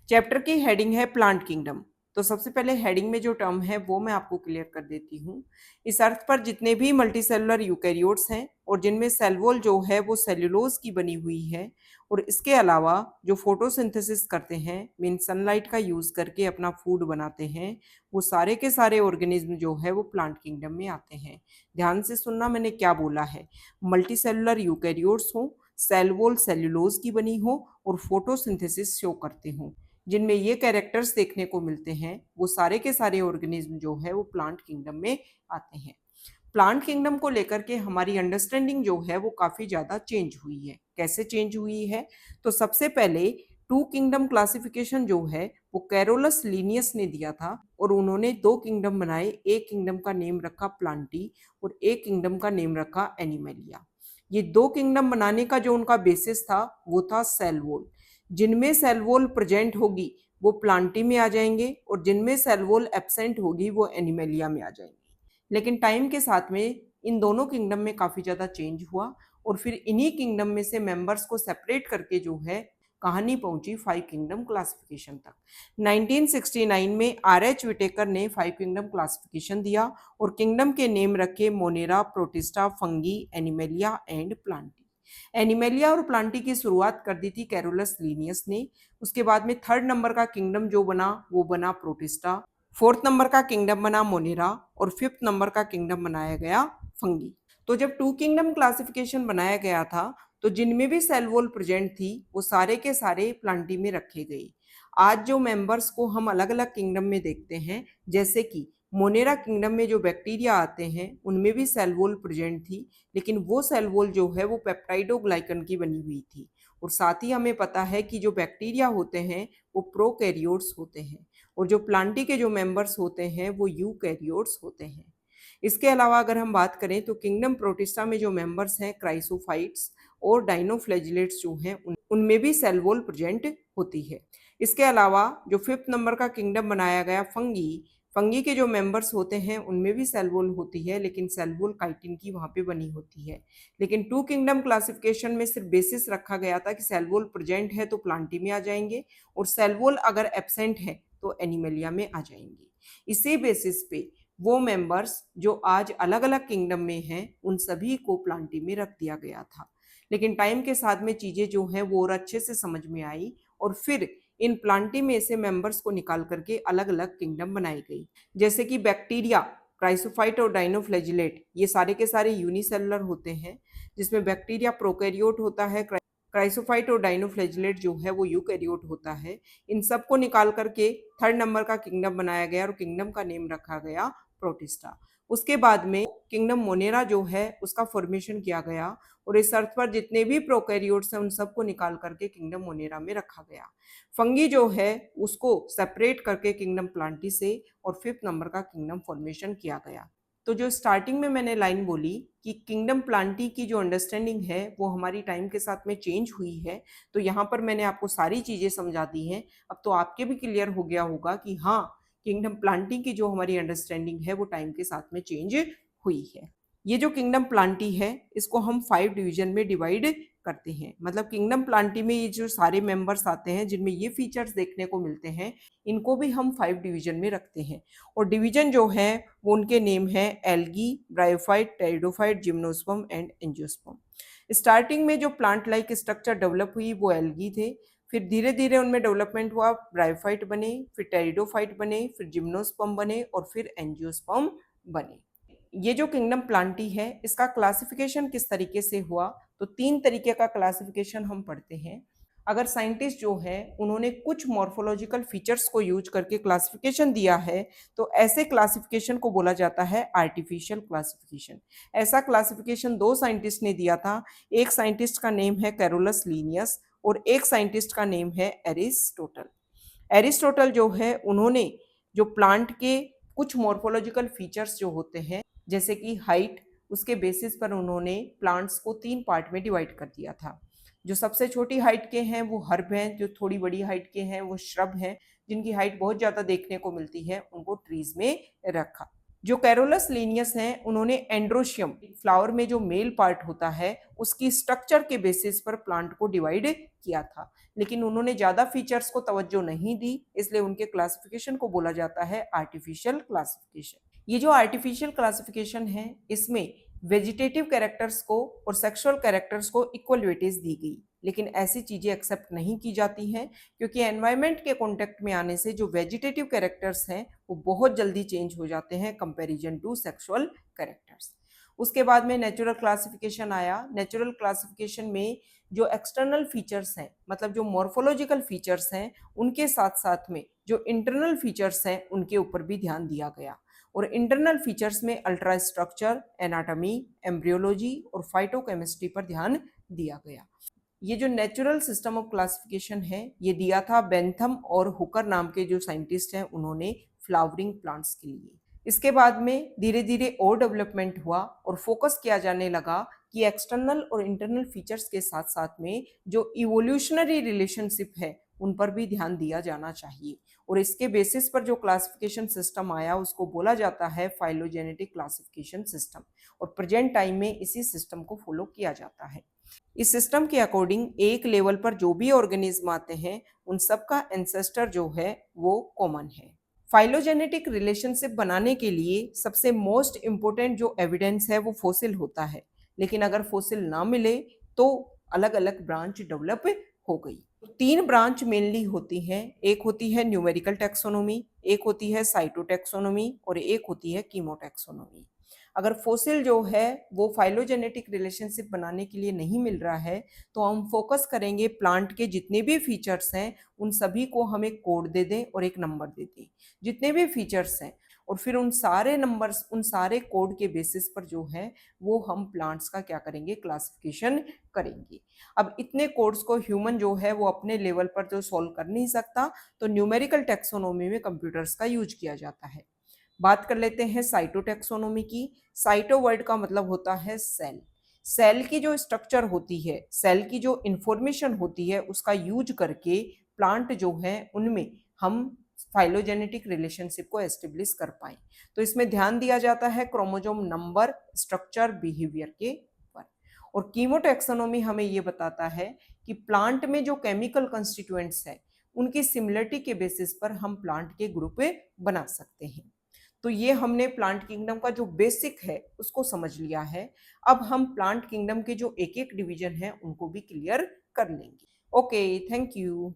Chapter की heading है plant kingdom. तो सबसे पहले हेडिंग में जो टर्म है वो मैं आपको क्लियर कर देती हूँ। इस अर्थ पर जितने भी मल्टीसेलुलर यूकैरियोट्स हैं और जिनमें सेल वॉल जो है वो सेल्यूलोज की बनी हुई है, और इसके अलावा जो फोटोसिंथेसिस करते हैं, मीन सनलाइट का यूज करके अपना फूड बनाते हैं, वो सारे के सारे ऑर्गेनिज्म जो है वो प्लांट किंगडम में आते हैं। ध्यान से सुनना मैंने क्या बोला है। मल्टीसेलुलर यूकैरियोट्स हो, सेल वॉल सेल्यूलोज की बनी हो और फोटोसिंथेसिस शो करते हों, जिनमें ये कैरेक्टर्स देखने को मिलते हैं, वो सारे के सारे ऑर्गेनिज्म जो है वो प्लांट किंगडम में आते हैं। प्लांट किंगडम को लेकर के हमारी अंडरस्टैंडिंग जो है वो काफ़ी ज़्यादा चेंज हुई है। कैसे चेंज हुई है? तो सबसे पहले टू किंगडम क्लासिफिकेशन जो है वो कैरोलस लीनियस ने दिया था, और उन्होंने दो किंगडम बनाए। एक किंगडम का नेम रखा प्लांटी और एक किंगडम का नेम रखा एनिमेलिया। ये दो किंगडम बनाने का जो उनका बेसिस था वो था सेल वॉल। जिनमें सेल वॉल प्रेजेंट होगी वो प्लांटी में आ जाएंगे, और जिनमें सेल वॉल एब्सेंट होगी वो एनिमेलिया में आ जाएंगे। लेकिन टाइम के साथ में इन दोनों किंगडम में काफ़ी ज़्यादा चेंज हुआ, और फिर इन्हीं किंगडम में से मेंबर्स को सेपरेट करके जो है कहानी पहुंची फाइव किंगडम क्लासिफिकेशन तक। 1969 में आर.एच. विटेकर ने फाइव किंगडम क्लासिफिकेशन दिया और किंगडम के नेम रखे Monera, protista, fungi, animalia and Plantae. Animalia और प्लांटी की शुरुआत कर दी थी कैरोलस लीनियस ने। उसके बाद में थर्ड नंबर का किंगडम जो बना वो बना प्रोटिस्टा, फोर्थ नंबर का किंगडम बना मोनेरा, और फिफ्थ नंबर का किंगडम बनाया गया फंगी। तो जब टू किंगडम क्लासिफिकेशन बनाया गया था तो जिनमें भी सेल वॉल प्रेजेंट थी वो सारे के सारे प्लांटी में रखे गए। आज जो मेंबर्स को हम अलग अलग किंगडम में देखते हैं, जैसे कि मोनेरा किंगडम में जो बैक्टीरिया आते हैं उनमें भी सेल वॉल प्रेजेंट थी, लेकिन वो सेल वॉल जो है वो पेप्टाइडोग्लाइकन की बनी हुई थी। और साथ ही हमें पता है कि जो बैक्टीरिया होते हैं वो प्रोकैरियोट्स होते हैं, और जो प्लांटी के जो मेंबर्स होते हैं वो यूकैरियोट्स होते हैं। इसके अलावा अगर हम बात करें तो किंगडम प्रोटिस्टा में जो मेंबर्स हैं क्राइसोफाइट्स और डाइनोफ्लैजिलेट्स जो हैं उनमें भी सेल वॉल प्रेजेंट होती है। इसके अलावा जो फिफ्थ नंबर का किंगडम बनाया गया फंगी, फंगी के जो मेंबर्स होते हैं उनमें भी सेल वॉल होती है, लेकिन सेल वॉल काइटिन की वहां पे बनी होती है। लेकिन टू किंगडम क्लासिफिकेशन में सिर्फ बेसिस रखा गया था कि सेल वॉल प्रेजेंट है तो प्लांटी में आ जाएंगे, और सेल वॉल अगर एब्सेंट है तो एनिमेलिया में आ जाएंगे। इसी बेसिस पे वो मेंबर्स जो आज अलग अलग किंगडम में हैं उन सभी को प्लांटी में रख दिया गया था। लेकिन टाइम के साथ में चीज़ें जो हैं वो और अच्छे से समझ में आई, और फिर इन प्लांटी में से मेंबर्स को निकाल करके अलग अलग किंगडम बनाई गई। जैसे कि बैक्टीरिया, क्राइसोफाइट और डाइनोफ्लैजिलेट, ये सारे के सारे यूनिसेलुलर होते हैं, जिसमें बैक्टीरिया प्रोकैरियोट होता है, क्राइसोफाइट और डाइनोफ्लैजिलेट जो है वो यूकैरियोट होता है। इन सबको निकाल करके थर्ड नंबर का किंगडम बनाया गया और किंगडम का नेम रखा गया प्रोटिस्टा। उसके बाद में किंगडम मोनेरा जो है उसका फॉर्मेशन किया गया, और इस अर्थ पर जितने भी प्रोकैरियोट्स हैं उन सबको निकाल करके किंगडम मोनेरा में रखा गया। फंगी जो है उसको सेपरेट करके किंगडम प्लांटी से और फिफ्थ नंबर का किंगडम फॉर्मेशन किया गया। तो जो स्टार्टिंग में मैंने लाइन बोली कि किंगडम प्लांटी की जो अंडरस्टैंडिंग है वो हमारी टाइम के साथ में चेंज हुई है, तो यहाँ पर मैंने आपको सारी चीज़ें समझा दी हैं। अब तो आपके भी क्लियर हो गया होगा कि हाँ, किंगडम प्लांटी की जो हमारी अंडरस्टैंडिंग है वो टाइम के साथ में चेंज हुई है। ये जो किंगडम प्लांटी है इसको हम 5 डिवीजन में डिवाइड करते हैं। मतलब किंगडम प्लांटी में ये जो सारे मेंबर्स आते हैं जिनमें ये फीचर्स देखने को मिलते हैं, इनको भी हम 5 डिवीजन में रखते हैं। और डिवीजन जो है वो उनके नेम है algae, bryophyte, pteridophyte, gymnosperm and angiosperm. Starting में जो प्लांट लाइक स्ट्रक्चर डेवलप हुई वो एल्गी थे, फिर धीरे धीरे उनमें डेवलपमेंट हुआ, ब्रायोफाइट बने, फिर टेरिडोफाइट बने, फिर जिम्नोस्पर्म बने और फिर एंजियोस्पर्म बने। ये जो किंगडम प्लांटी है इसका क्लासिफिकेशन किस तरीके से हुआ, तो 3 तरीके का क्लासिफिकेशन हम पढ़ते हैं। अगर साइंटिस्ट जो है उन्होंने कुछ मॉर्फोलॉजिकल फीचर्स को यूज करके क्लासिफिकेशन दिया है तो ऐसे क्लासिफिकेशन को बोला जाता है आर्टिफिशियल क्लासिफिकेशन। ऐसा क्लासिफिकेशन 2 साइंटिस्ट ने दिया था। एक साइंटिस्ट का नेम है कैरोलस लीनियस और एक साइंटिस्ट का नेम है एरिस्टोटल। एरिस्टोटल जो है उन्होंने जो प्लांट के कुछ मॉर्फोलॉजिकल फीचर्स जो होते हैं, जैसे कि हाइट, उसके बेसिस पर उन्होंने प्लांट्स को 3 पार्ट में डिवाइड कर दिया था। जो सबसे छोटी हाइट के हैं वो हर्ब हैं, जो थोड़ी बड़ी हाइट के हैं वो श्रब हैं, जिनकी हाइट बहुत ज़्यादा देखने को मिलती है उनको ट्रीज में रखा। जो कैरोलस लिनियस हैं उन्होंने एंड्रोशियम, फ्लावर में जो मेल पार्ट होता है उसकी स्ट्रक्चर के बेसिस पर प्लांट को डिवाइड किया था, लेकिन उन्होंने ज्यादा फीचर्स को तवज्जो नहीं दी, इसलिए उनके क्लासिफिकेशन को बोला जाता है आर्टिफिशियल क्लासिफिकेशन। ये जो आर्टिफिशियल क्लासिफिकेशन है इसमें वेजिटेटिव कैरेक्टर्स को और सेक्सुअल कैरेक्टर्स को इक्वल वेटेज दी गई, लेकिन ऐसी चीजें एक्सेप्ट नहीं की जाती हैं क्योंकि एनवायरनमेंट के कॉन्टेक्ट में आने से जो वेजिटेटिव कैरेक्टर्स हैं वो बहुत जल्दी चेंज हो जाते हैं कंपैरिजन टू सेक्सुअल कैरेक्टर्स। उसके बाद में नेचुरल क्लासिफिकेशन आया। नेचुरल क्लासिफिकेशन में जो एक्सटर्नल फीचर्स हैं, मतलब जो मॉर्फोलॉजिकल फीचर्स हैं, उनके साथ साथ में जो इंटरनल फीचर्स हैं उनके ऊपर भी ध्यान दिया गया। और इंटरनल फीचर्स में अल्ट्रा स्ट्रक्चर, एनाटॉमी, एम्ब्रियोलॉजी और फाइटोकेमिस्ट्री पर ध्यान दिया गया। ये जो नेचुरल सिस्टम ऑफ क्लासिफिकेशन है ये दिया था बेंथम और हुकर नाम के जो साइंटिस्ट हैं उन्होंने फ्लावरिंग प्लांट्स के लिए। इसके बाद में धीरे धीरे और डेवलपमेंट हुआ और फोकस किया जाने लगा कि एक्सटर्नल और इंटरनल फीचर्स के साथ साथ में जो इवोल्यूशनरी रिलेशनशिप है उन पर भी ध्यान दिया जाना चाहिए। और इसके बेसिस पर जो क्लासिफिकेशन सिस्टम आया उसको बोला जाता है फाइलोजेनेटिक क्लासिफिकेशन सिस्टम, और प्रेजेंट टाइम में इसी सिस्टम को फॉलो किया जाता है। इस सिस्टम के अकॉर्डिंग एक लेवल पर जो भी ऑर्गेनिज्म आते हैं उन सबका एंसेस्टर जो है वो कॉमन है। फाइलोजेनेटिक रिलेशनशिप बनाने के लिए सबसे मोस्ट इम्पोर्टेंट जो एविडेंस है वो फॉसिल होता है, लेकिन अगर फॉसिल ना मिले तो अलग अलग ब्रांच डेवलप हो गई। तीन ब्रांच मेनली होती हैं, एक होती है न्यूमेरिकल टैक्सोनॉमी, एक होती है साइटोटैक्सोनॉमी और एक होती है कीमोटैक्सोनॉमी। अगर फोसिल जो है वो फाइलोजेनेटिक रिलेशनशिप बनाने के लिए नहीं मिल रहा है तो हम फोकस करेंगे प्लांट के जितने भी फीचर्स हैं उन सभी को हम एक कोड दे दें और एक नंबर दे दें, जितने भी फीचर्स हैं, और फिर उन सारे नंबर्स, उन सारे कोड के बेसिस पर जो है वो हम प्लांट्स का क्या करेंगे, क्लासिफिकेशन करेंगे। अब इतने कोड्स को ह्यूमन जो है वो अपने लेवल पर तो सॉल्व कर नहीं सकता, तो न्यूमेरिकल टैक्सोनॉमी में कंप्यूटर्स का यूज किया जाता है। बात कर लेते हैं साइटोटैक्सोनॉमी की। साइटो वर्ड का मतलब होता है सेल। सेल की जो स्ट्रक्चर होती है, सेल की जो इंफॉर्मेशन होती है उसका यूज करके प्लांट जो है उनमें हम फाइलोजेनेटिक रिलेशनशिप को एस्टेब्लिश कर पाए। तो इसमें ध्यान दिया जाता है क्रोमोजोम नंबर, स्ट्रक्चर, बिहेवियर के ऊपर। और कीमोटैक्सोनॉमी हमें ये बताता है कि प्लांट में जो केमिकल कंस्टिट्यूएंट्स है उनकी सिमिलरिटी के बेसिस पर हम प्लांट के ग्रुप बना सकते हैं। तो ये हमने प्लांट किंगडम का जो बेसिक है उसको समझ लिया है। अब हम प्लांट किंगडम के जो एक एक डिवीजन है उनको भी क्लियर कर लेंगे। Okay, thank you.